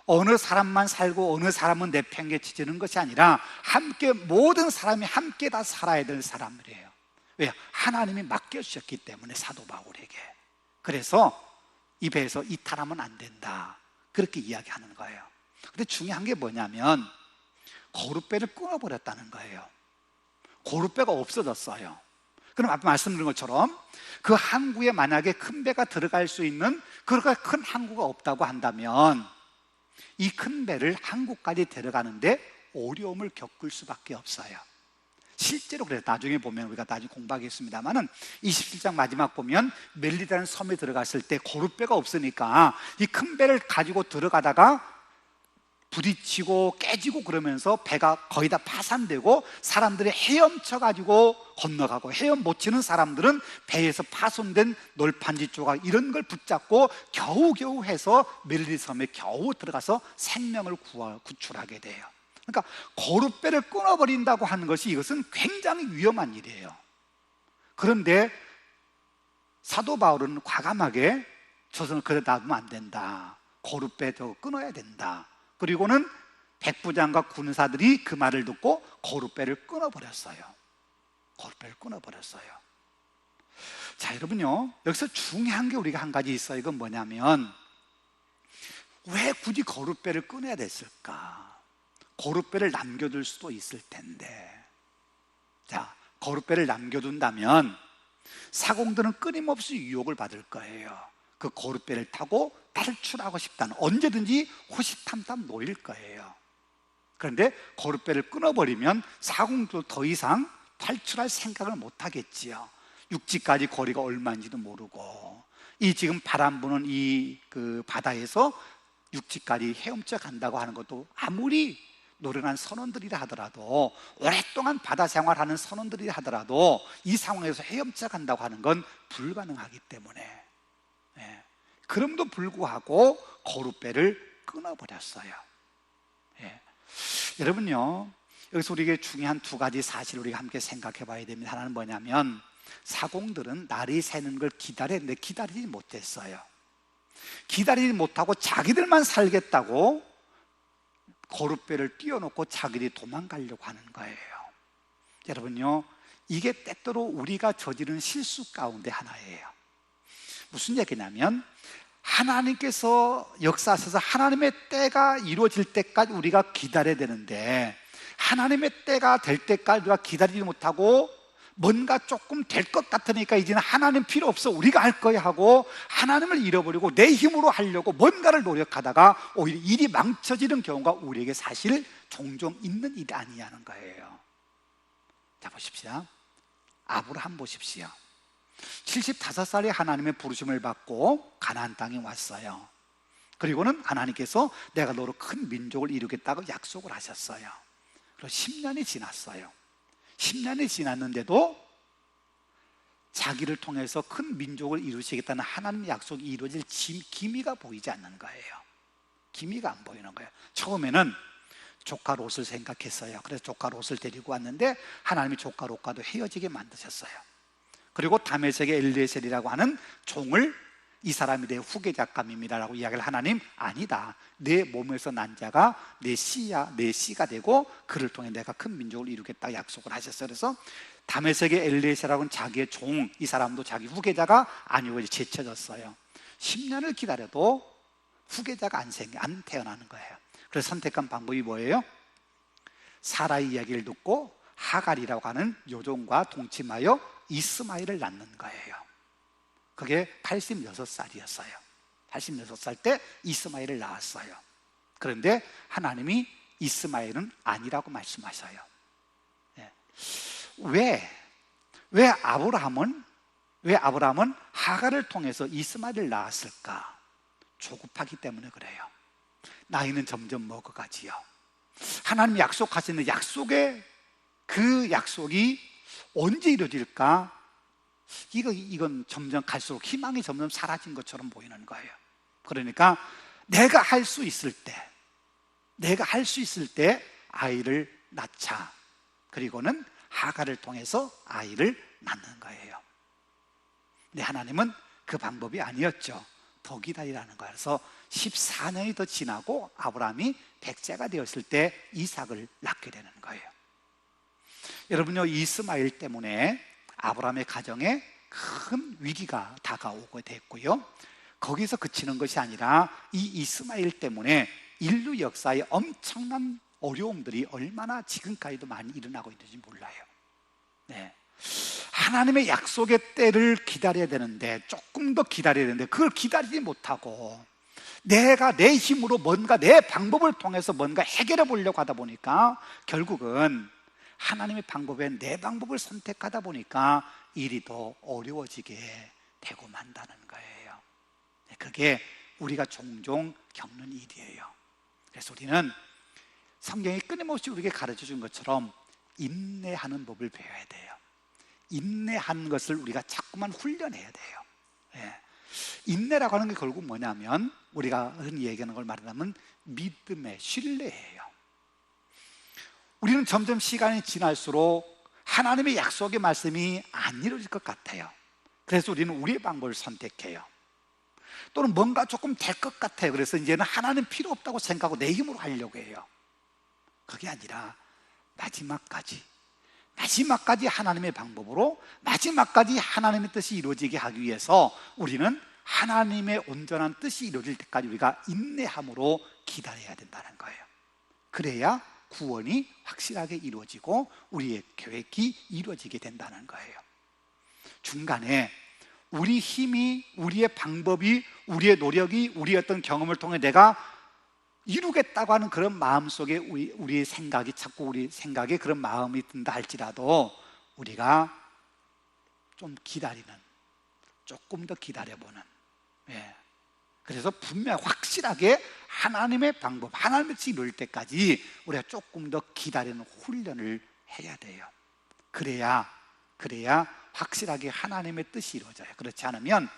어느 사람만 살고 어느 사람은 내팽개치지는 것이 아니라 함께 모든 사람이 함께 다 살아야 될 사람들이에요. 왜요? 하나님이 맡겨주셨기 때문에 사도 바울에게. 그래서 이 배에서 이탈하면 안 된다, 그렇게 이야기하는 거예요. 근데 중요한 게 뭐냐면 거룻배를 끊어버렸다는 거예요. 거룻배가 없어졌어요. 그럼 앞에 말씀드린 것처럼 그 항구에 만약에 큰 배가 들어갈 수 있는 그렇게 큰 항구가 없다고 한다면 이 큰 배를 항구까지 데려가는데 어려움을 겪을 수밖에 없어요. 실제로 그래서 나중에 보면 우리가 나중에 공부하겠습니다만은 27장 마지막 보면 멜리다라는 섬에 들어갔을 때 거룻배가 없으니까 이 큰 배를 가지고 들어가다가 부딪히고 깨지고 그러면서 배가 거의 다 파산되고 사람들이 헤엄쳐 가지고 건너가고 헤엄 못 치는 사람들은 배에서 파손된 널판지 조각 이런 걸 붙잡고 겨우겨우 해서 멜리 섬에 겨우 들어가서 생명을 구출하게 돼요. 그러니까 거룻배를 끊어버린다고 하는 것이 이것은 굉장히 위험한 일이에요. 그런데 사도 바울은 과감하게 저서는 그래 놔두면 안 된다, 거룻배 저거 끊어야 된다. 그리고는 백부장과 군사들이 그 말을 듣고 거룻배를 끊어버렸어요. 거룻배를 끊어버렸어요. 자, 여러분요, 여기서 중요한 게 우리가 한 가지 있어요. 이건 뭐냐면 왜 굳이 거룻배를 끊어야 됐을까? 거룻배를 남겨둘 수도 있을 텐데. 자, 거룻배를 남겨둔다면 사공들은 끊임없이 유혹을 받을 거예요. 그 거룻배를 타고 탈출하고 싶다는, 언제든지 호시탐탐 노릴 거예요. 그런데 거룻배를 끊어버리면 사공도 더 이상 탈출할 생각을 못 하겠지요. 육지까지 거리가 얼마인지도 모르고 이 지금 바람 부는 이 그 바다에서 육지까지 헤엄쳐 간다고 하는 것도 아무리 노련한 선원들이라 하더라도, 오랫동안 바다 생활하는 선원들이라 하더라도 이 상황에서 헤엄쳐 간다고 하는 건 불가능하기 때문에, 예, 그럼에도 불구하고 거룻배를 끊어버렸어요. 예. 여러분요, 여기서 우리에게 중요한 두 가지 사실을 우리가 함께 생각해 봐야 됩니다. 하나는 뭐냐면 사공들은 날이 새는 걸 기다렸는데 기다리지 못했어요. 기다리지 못하고 자기들만 살겠다고 거룻배를 띄워놓고 자기들이 도망가려고 하는 거예요. 여러분요, 이게 때때로 우리가 저지른 실수 가운데 하나예요. 무슨 얘기냐면 하나님께서 역사하셔서 하나님의 때가 이루어질 때까지 우리가 기다려야 되는데, 하나님의 때가 될 때까지 우리가 기다리지 못하고 뭔가 조금 될 것 같으니까 이제는 하나님 필요 없어, 우리가 할 거야 하고 하나님을 잃어버리고 내 힘으로 하려고 뭔가를 노력하다가 오히려 일이 망쳐지는 경우가 우리에게 사실 종종 있는 일이 아니냐는 거예요. 자, 보십시오. 아브라함 보십시오. 75살에 하나님의 부르심을 받고 가나안 땅에 왔어요. 그리고는 하나님께서 내가 너로 큰 민족을 이루겠다고 약속을 하셨어요. 그리고 10년이 지났어요. 10년이 지났는데도 자기를 통해서 큰 민족을 이루시겠다는 하나님의 약속이 이루어질 기미가 보이지 않는 거예요. 기미가 안 보이는 거예요. 처음에는 조카 롯을 생각했어요. 그래서 조카 롯을 데리고 왔는데 하나님이 조카 롯과도 헤어지게 만드셨어요. 그리고 다메섹의 엘리에셀이라고 하는 종을 이 사람이 내 후계자감입니다라고 이야기를, 하나님 아니다, 내 몸에서 난 자가 내 씨가 되고 그를 통해 내가 큰 민족을 이루겠다 약속을 하셨어요. 그래서 다메섹의 엘리에셀이라고는 자기의 종, 이 사람도 자기 후계자가 아니고 이제 제쳐졌어요. 10년을 기다려도 후계자가 안 태어나는 거예요. 그래서 선택한 방법이 뭐예요? 사라의 이야기를 듣고 하갈이라고 하는 요종과 동침하여 이스마엘을 낳는 거예요. 그게 86살이었어요. 86살 때 이스마엘을 낳았어요. 그런데 하나님이 이스마엘은 아니라고 말씀하셔요. 왜 아브라함은 하갈을 통해서 이스마엘을 낳았을까? 조급하기 때문에 그래요. 나이는 점점 먹어가지요. 하나님이 약속하시는 그 약속이 언제 이루어질까? 이건 점점 갈수록 희망이 점점 사라진 것처럼 보이는 거예요. 그러니까 내가 할 수 있을 때 아이를 낳자. 그리고는 하갈을 통해서 아이를 낳는 거예요. 근데 하나님은 그 방법이 아니었죠. 더 기다리라는 거예요. 그래서 14년이 더 지나고 아브라함이 백세가 되었을 때 이삭을 낳게 되는 거예요. 여러분요, 이스마엘 때문에 아브라함의 가정에 큰 위기가 다가오게 됐고요, 거기서 그치는 것이 아니라 이 이스마엘 때문에 인류 역사에 엄청난 어려움들이 얼마나 지금까지도 많이 일어나고 있는지 몰라요. 하나님의 약속의 때를 기다려야 되는데, 조금 더 기다려야 되는데 그걸 기다리지 못하고 내가 내 힘으로 뭔가 내 방법을 통해서 뭔가 해결해 보려고 하다 보니까 결국은 하나님의 방법에 내 방법을 선택하다 보니까 일이 더 어려워지게 되고 만다는 거예요. 그게 우리가 종종 겪는 일이에요. 그래서 우리는 성경이 끊임없이 우리에게 가르쳐 준 것처럼 인내하는 법을 배워야 돼요. 인내하는 것을 우리가 자꾸만 훈련해야 돼요. 인내라고 하는 게 결국 뭐냐면, 우리가 흔히 얘기하는 걸 말하자면 믿음의 신뢰예요. 우리는 점점 시간이 지날수록 하나님의 약속의 말씀이 안 이루어질 것 같아요. 그래서 우리는 우리의 방법을 선택해요. 또는 뭔가 조금 될 것 같아요. 그래서 이제는 하나님 필요 없다고 생각하고 내 힘으로 하려고 해요. 그게 아니라 마지막까지 하나님의 방법으로, 마지막까지 하나님의 뜻이 이루어지게 하기 위해서 우리는 하나님의 온전한 뜻이 이루어질 때까지 우리가 인내함으로 기다려야 된다는 거예요. 그래야 구원이 확실하게 이루어지고 우리의 계획이 이루어지게 된다는 거예요. 중간에 우리 힘이, 우리의 방법이, 우리의 노력이, 우리의 어떤 경험을 통해 내가 이루겠다고 하는 그런 마음속에 우리의 생각이, 자꾸 우리 생각에 그런 마음이 든다 할지라도 우리가 좀 기다리는, 조금 더 기다려보는, 그래서 분명 확실하게 하나님의 방법, 하나님의 뜻이 이룰 때까지 우리가 조금 더 기다리는 훈련을 해야 돼요. 그래야 확실하게 하나님의 뜻이 이루어져요. 그렇지 않으면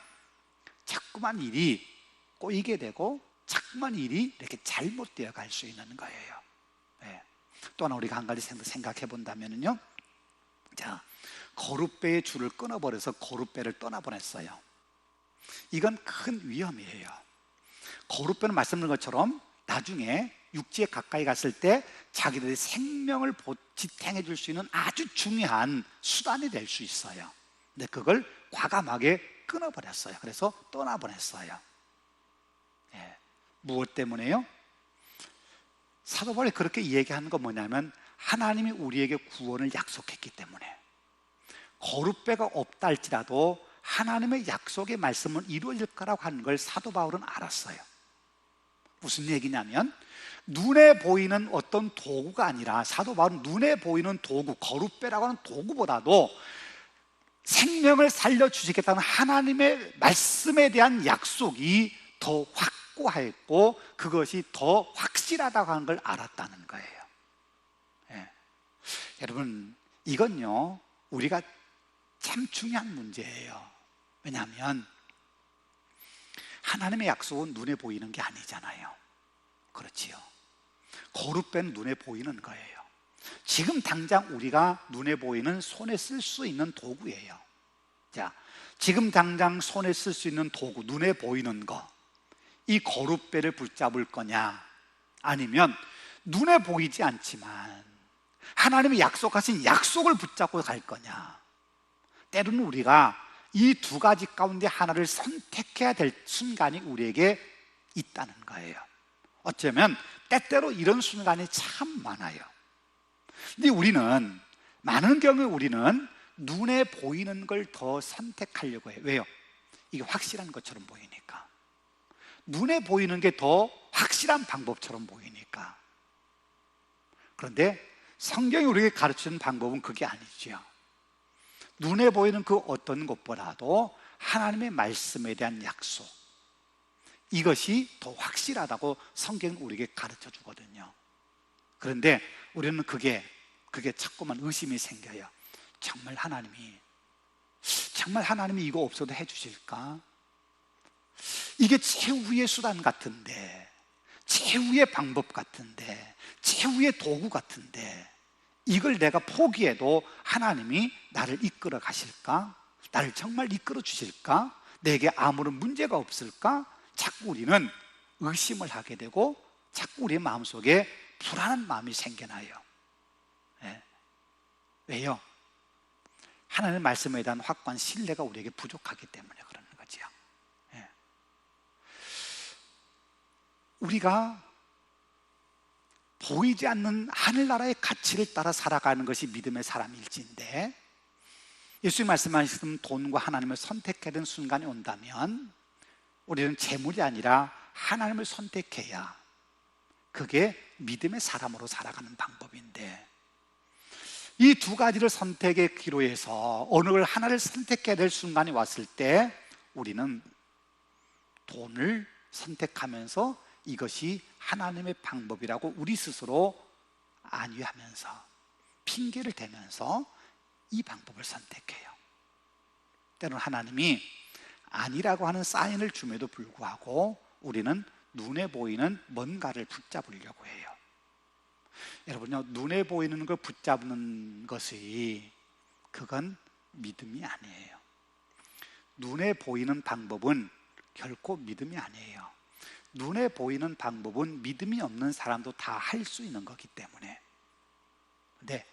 자꾸만 일이 꼬이게 되고 자꾸만 일이 이렇게 잘못되어 갈 수 있는 거예요. 또 하나 우리가 한 가지 생각해 본다면요, 자, 거룻배의 줄을 끊어버려서 거룻배를 떠나보냈어요. 이건 큰 위험이에요. 거룻배는 말씀드린 것처럼 나중에 육지에 가까이 갔을 때 자기들의 생명을 지탱해 줄 수 있는 아주 중요한 수단이 될 수 있어요. 근데 그걸 과감하게 끊어버렸어요. 그래서 떠나보냈어요. 무엇 때문에요? 사도 바울이 그렇게 얘기하는 건 뭐냐면, 하나님이 우리에게 구원을 약속했기 때문에 거룻배가 없다 할지라도 하나님의 약속의 말씀은 이루어질 거라고 하는 걸 사도 바울은 알았어요. 무슨 얘기냐면, 눈에 보이는 어떤 도구가 아니라, 사도 바울은 눈에 보이는 도구, 거룻배라고 하는 도구보다도 생명을 살려주시겠다는 하나님의 말씀에 대한 약속이 더 확고하였고 그것이 더 확실하다고 하는 걸 알았다는 거예요. 여러분, 이건요 우리가 참 중요한 문제예요. 왜냐하면 하나님의 약속은 눈에 보이는 게 아니잖아요. 그렇지요. 거룻배는 눈에 보이는 거예요. 지금 당장 우리가 눈에 보이는, 손에 쓸 수 있는 도구예요. 자, 지금 당장 손에 쓸 수 있는 도구, 눈에 보이는 거, 이 거룻배를 붙잡을 거냐, 아니면 눈에 보이지 않지만 하나님이 약속하신 약속을 붙잡고 갈 거냐. 때로는 우리가 이 두 가지 가운데 하나를 선택해야 될 순간이 우리에게 있다는 거예요. 어쩌면 때때로 이런 순간이 참 많아요. 근데 우리는, 많은 경우에 우리는 눈에 보이는 걸 더 선택하려고 해요. 왜요? 이게 확실한 것처럼 보이니까. 눈에 보이는 게 더 확실한 방법처럼 보이니까. 그런데 성경이 우리에게 가르치는 방법은 그게 아니죠. 눈에 보이는 그 어떤 것보다도 하나님의 말씀에 대한 약속, 이것이 더 확실하다고 성경은 우리에게 가르쳐 주거든요. 그런데 우리는 그게 자꾸만 의심이 생겨요. 정말 하나님이 이거 없어도 해주실까? 이게 최후의 수단 같은데, 최후의 방법 같은데, 최후의 도구 같은데, 이걸 내가 포기해도 하나님이 나를 이끌어 가실까? 나를 정말 이끌어 주실까? 내게 아무런 문제가 없을까? 자꾸 우리는 의심을 하게 되고 자꾸 우리의 마음속에 불안한 마음이 생겨나요. 네. 왜요? 하나님의 말씀에 대한 확고한 신뢰가 우리에게 부족하기 때문에 그러는 거죠. 네. 우리가 보이지 않는 하늘나라의 가치를 따라 살아가는 것이 믿음의 사람일지인데, 예수님 말씀하신 돈과 하나님을 선택해야 되는 순간이 온다면 우리는 재물이 아니라 하나님을 선택해야 그게 믿음의 사람으로 살아가는 방법인데, 이 두 가지를 선택의 기로에서 어느 걸 하나를 선택해야 될 순간이 왔을 때 우리는 돈을 선택하면서 이것이 하나님의 방법이라고 우리 스스로 안위하면서 핑계를 대면서 이 방법을 선택해요. 때로는 하나님이 아니라고 하는 사인을 줌에도 불구하고 우리는 눈에 보이는 뭔가를 붙잡으려고 해요. 여러분요, 눈에 보이는 걸 붙잡는 것이 그건 믿음이 아니에요. 눈에 보이는 방법은 결코 믿음이 아니에요. 눈에 보이는 방법은 믿음이 없는 사람도 다 할 수 있는 거기 때문에. 근데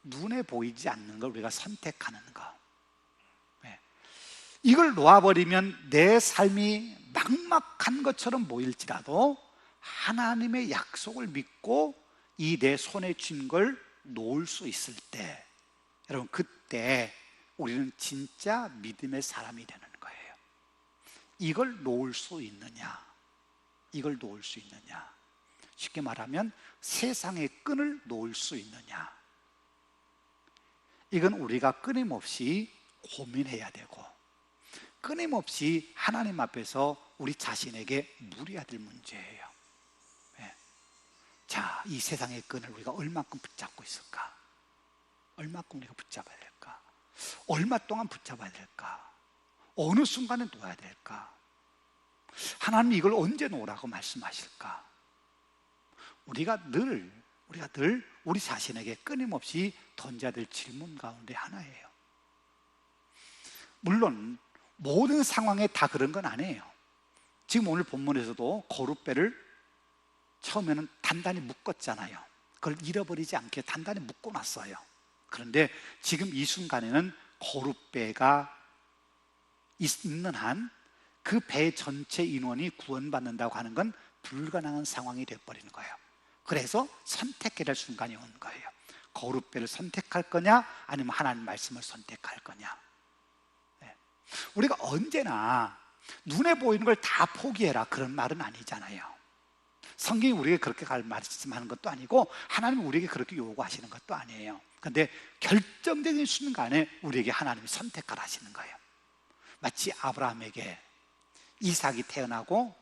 눈에 보이지 않는 걸 우리가 선택하는 거, 이걸 놓아버리면 내 삶이 막막한 것처럼 보일지라도 하나님의 약속을 믿고 이 내 손에 쥔 걸 놓을 수 있을 때, 여러분, 그때 우리는 진짜 믿음의 사람이 되는 거예요. 이걸 놓을 수 있느냐? 이걸 놓을 수 있느냐? 쉽게 말하면 세상의 끈을 놓을 수 있느냐? 이건 우리가 끊임없이 고민해야 되고 끊임없이 하나님 앞에서 우리 자신에게 물어야 될 문제예요. 네. 자, 이 세상의 끈을 우리가 얼마큼 붙잡고 있을까? 얼마큼 우리가 붙잡아야 될까? 얼마 동안 붙잡아야 될까? 어느 순간에 놓아야 될까? 하나님이 이걸 언제 놓으라고 말씀하실까? 우리가 늘 우리 자신에게 끊임없이 던져야 될 질문 가운데 하나예요. 물론 모든 상황에 다 그런 건 아니에요. 지금 오늘 본문에서도 거룻배를 처음에는 단단히 묶었잖아요. 그걸 잃어버리지 않게 단단히 묶어놨어요. 그런데 지금 이 순간에는 거룻배가 있는 한 그 배 전체 인원이 구원받는다고 하는 건 불가능한 상황이 되어버리는 거예요. 그래서 선택해야 될 순간이 온 거예요. 거룻배를 선택할 거냐, 아니면 하나님 말씀을 선택할 거냐. 우리가 언제나 눈에 보이는 걸 다 포기해라, 그런 말은 아니잖아요. 성경이 우리에게 그렇게 말씀하는 것도 아니고 하나님이 우리에게 그렇게 요구하시는 것도 아니에요. 그런데 결정적인 순간에 우리에게 하나님이 선택하라 하시는 거예요. 마치 아브라함에게 이삭이 태어나고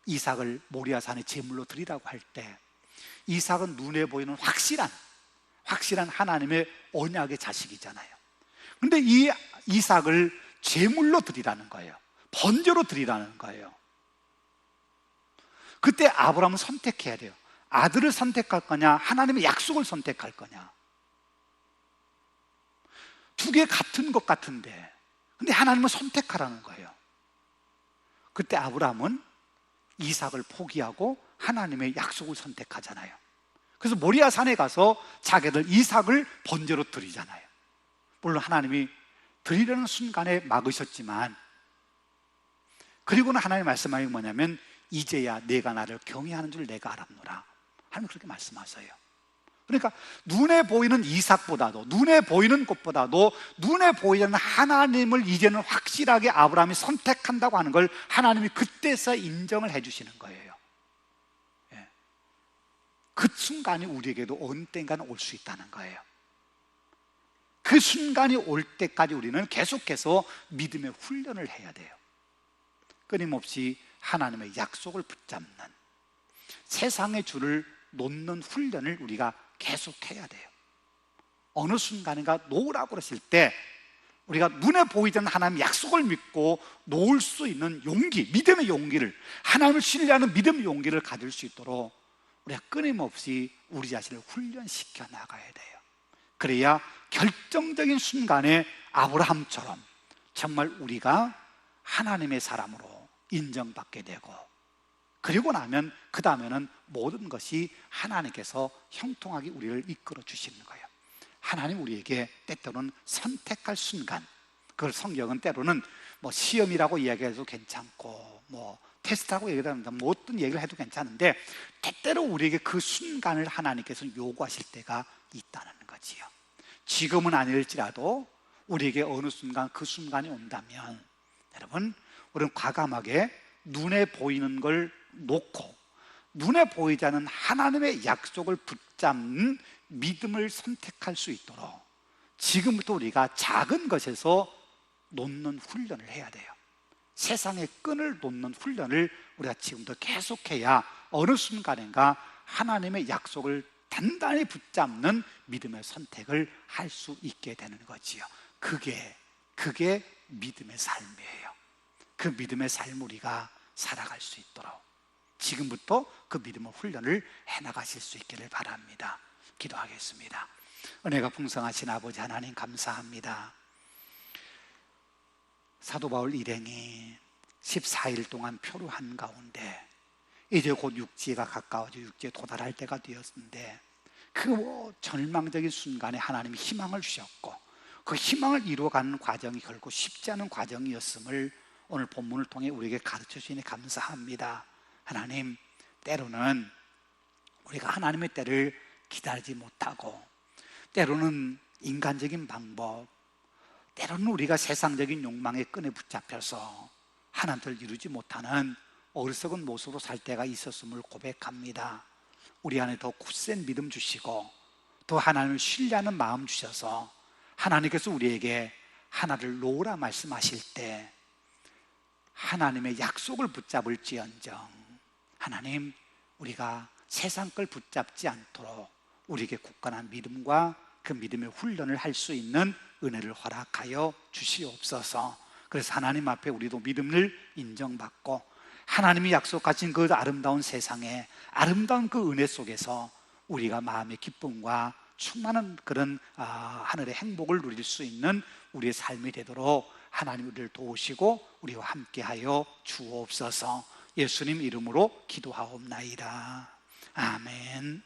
이삭을 모리아산에 제물로 드리라고 할 때 이삭은 눈에 보이는 확실한 하나님의 언약의 자식이잖아요. 그런데 이 이삭을 제물로 드리라는 거예요. 번제로 드리라는 거예요. 그때 아브라함은 선택해야 돼요. 아들을 선택할 거냐, 하나님의 약속을 선택할 거냐. 두 개 같은 것 같은데, 근데 하나님은 선택하라는 거예요. 그때 아브라함은 이삭을 포기하고 하나님의 약속을 선택하잖아요. 그래서 모리아 산에 가서 자기들 이삭을 번제로 드리잖아요. 물론 하나님이 드리려는 순간에 막으셨지만, 그리고는 하나님 말씀하는 게 뭐냐면 이제야 내가 나를 경외하는 줄 내가 알았노라. 하나님 그렇게 말씀하세요. 그러니까 눈에 보이는 이삭보다도, 눈에 보이는 것보다도 눈에 보이지 않는 하나님을 이제는 확실하게 아브라함이 선택한다고 하는 걸 하나님이 그때서 인정을 해주시는 거예요. 예. 그 순간이 우리에게도 어느 때인가는 올 수 있다는 거예요. 그 순간이 올 때까지 우리는 계속해서 믿음의 훈련을 해야 돼요. 끊임없이 하나님의 약속을 붙잡는, 세상의 줄을 놓는 훈련을 우리가 계속해야 돼요. 어느 순간인가 놓으라고 그러실 때 우리가 눈에 보이지 않는 하나님의 약속을 믿고 놓을 수 있는 용기, 믿음의 용기를, 하나님을 신뢰하는 믿음의 용기를 가질 수 있도록 우리가 끊임없이 우리 자신을 훈련시켜 나가야 돼요. 그래야 결정적인 순간에 아브라함처럼 정말 우리가 하나님의 사람으로 인정받게 되고, 그리고 나면 그 다음에는 모든 것이 하나님께서 형통하게 우리를 이끌어 주시는 거예요. 하나님 우리에게 때때로는 선택할 순간, 그걸 성경은 때로는 뭐 시험이라고 이야기해도 괜찮고 뭐 테스트라고 얘기를 합니다. 뭐 어떤 얘기를 해도 괜찮은데, 때때로 우리에게 그 순간을 하나님께서 요구하실 때가 있다는 거지요. 지금은 아닐지라도 우리에게 어느 순간 그 순간이 온다면, 여러분, 우리는 과감하게 눈에 보이는 걸 놓고 눈에 보이지 않는 하나님의 약속을 붙잡는 믿음을 선택할 수 있도록 지금부터 우리가 작은 것에서 놓는 훈련을 해야 돼요. 세상의 끈을 놓는 훈련을 우리가 지금부터 계속해야 어느 순간인가 하나님의 약속을 단단히 붙잡는 믿음의 선택을 할 수 있게 되는 거지요. 그게 믿음의 삶이에요. 그 믿음의 삶을 우리가 살아갈 수 있도록 지금부터 그 믿음의 훈련을 해나가실 수 있기를 바랍니다. 기도하겠습니다. 은혜가 풍성하신 아버지 하나님, 감사합니다. 사도 바울 일행이 14일 동안 표류한 가운데 이제 곧 육지가 가까워져 육지에 도달할 때가 되었는데, 그 절망적인 순간에 하나님이 희망을 주셨고, 그 희망을 이루어가는 과정이 결코 쉽지 않은 과정이었음을 오늘 본문을 통해 우리에게 가르쳐 주시니 감사합니다. 하나님, 때로는 우리가 하나님의 때를 기다리지 못하고, 때로는 인간적인 방법, 때로는 우리가 세상적인 욕망의 끈에 붙잡혀서 하나님 뜻을 이루지 못하는 어리석은 모습으로 살 때가 있었음을 고백합니다. 우리 안에 더 굳센 믿음 주시고 더 하나님을 신뢰하는 마음 주셔서 하나님께서 우리에게 하나를 놓으라 말씀하실 때 하나님의 약속을 붙잡을지언정, 하나님, 우리가 세상 걸 붙잡지 않도록 우리에게 굳건한 믿음과 그 믿음의 훈련을 할 수 있는 은혜를 허락하여 주시옵소서. 그래서 하나님 앞에 우리도 믿음을 인정받고 하나님이 약속하신 그 아름다운 세상에, 아름다운 그 은혜 속에서 우리가 마음의 기쁨과 충만한 그런 하늘의 행복을 누릴 수 있는 우리의 삶이 되도록 하나님 우리를 도우시고 우리와 함께하여 주옵소서. 예수님 이름으로 기도하옵나이다. 아멘.